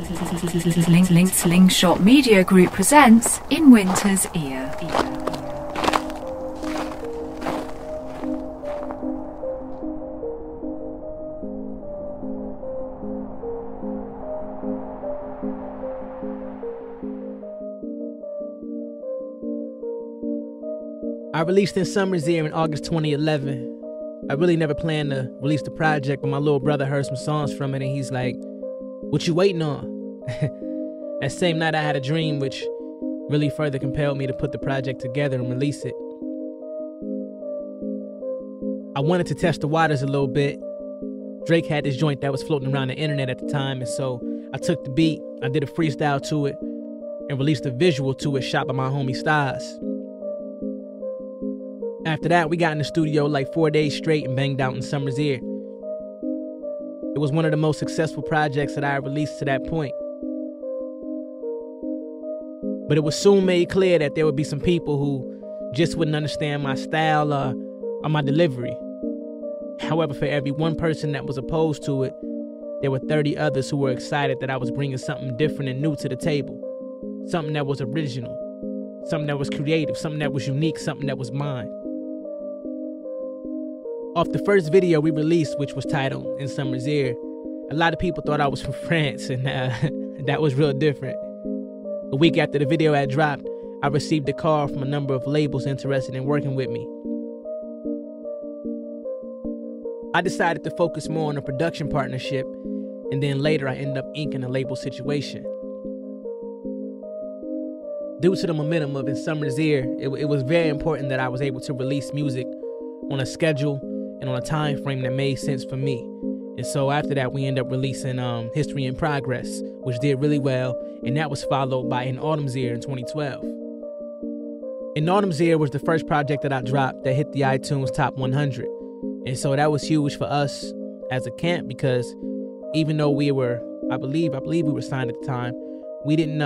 Slingshot Media Group presents In Winter's Ear. I released In Summer's Ear in August 2011. I really never planned to release the project, but my little brother heard some songs from it and he's like, "What you waiting on?" That same night I had a dream which really further compelled me to put the project together and release it. I wanted to test the waters a little bit. Drake had this joint that was floating around the internet at the time, and so I took the beat, I did a freestyle to it, and released a visual to it shot by my homie Stalley. After that, we got in the studio like 4 days straight and banged out In Summer's Ear. It was one of the most successful projects that I released to that point. But it was soon made clear that there would be some people who just wouldn't understand my style or my delivery. However, for every one person that was opposed to it, there were 30 others who were excited that I was bringing something different and new to the table. Something that was original, something that was creative, something that was unique, something that was mine. Off the first video we released, which was titled In Summer's Ear, a lot of people thought I was from France, and that was real different. A week after the video had dropped, I received a call from a number of labels interested in working with me. I decided to focus more on a production partnership, and then later I ended up inking a label situation. Due to the momentum of In Summer's Ear, it was very important that I was able to release music on a schedule and on a time frame that made sense for me. And so after that, we ended up releasing History in Progress, which did really well, and that was followed by In Autumn's Ear in 2012. In Autumn's Ear was the first project that I dropped that hit the iTunes Top 100. And so that was huge for us as a camp, because even though we were, I believe we were signed at the time, we didn't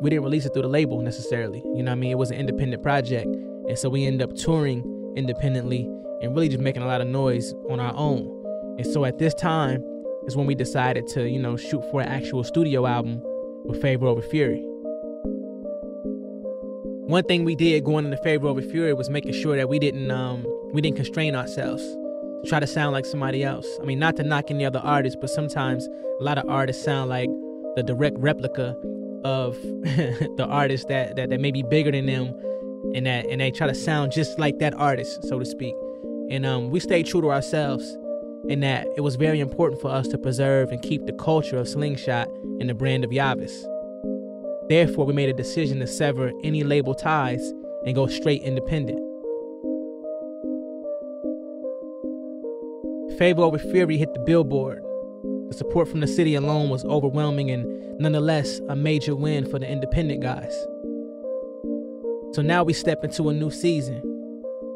release it through the label necessarily. You know what I mean? It was an independent project. And so we ended up touring independently and really just making a lot of noise on our own. And so at this time is when we decided to, shoot for an actual studio album with Favor Over Fury. One thing we did going into Favor Over Fury was making sure that we didn't constrain ourselves to try to sound like somebody else. I mean, not to knock any other artists, but sometimes a lot of artists sound like the direct replica of the artist that may be bigger than them, and they try to sound just like that artist, so to speak. And we stayed true to ourselves, in that it was very important for us to preserve and keep the culture of Slingshot and the brand of Yaves. Therefore, we made a decision to sever any label ties and go straight independent. Favor Over Fury hit the Billboard. The support from the city alone was overwhelming, and nonetheless a major win for the independent guys. So now we step into a new season,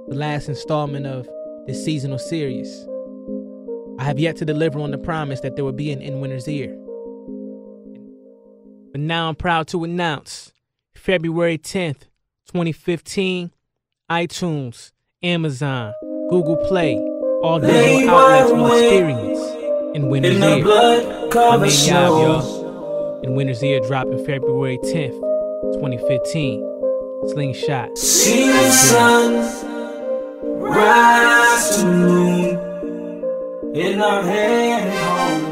the last installment of this seasonal series. I have yet to deliver on the promise that there will be an In Winter's Ear. But now I'm proud to announce, February 10th, 2015, iTunes, Amazon, Google Play, all digital outlets will experience In Winter's Ear. I'm in Yaves, y'all. In Winter's Ear dropping February 10th, 2015. Slingshot. See the sun rise to noon in our head home.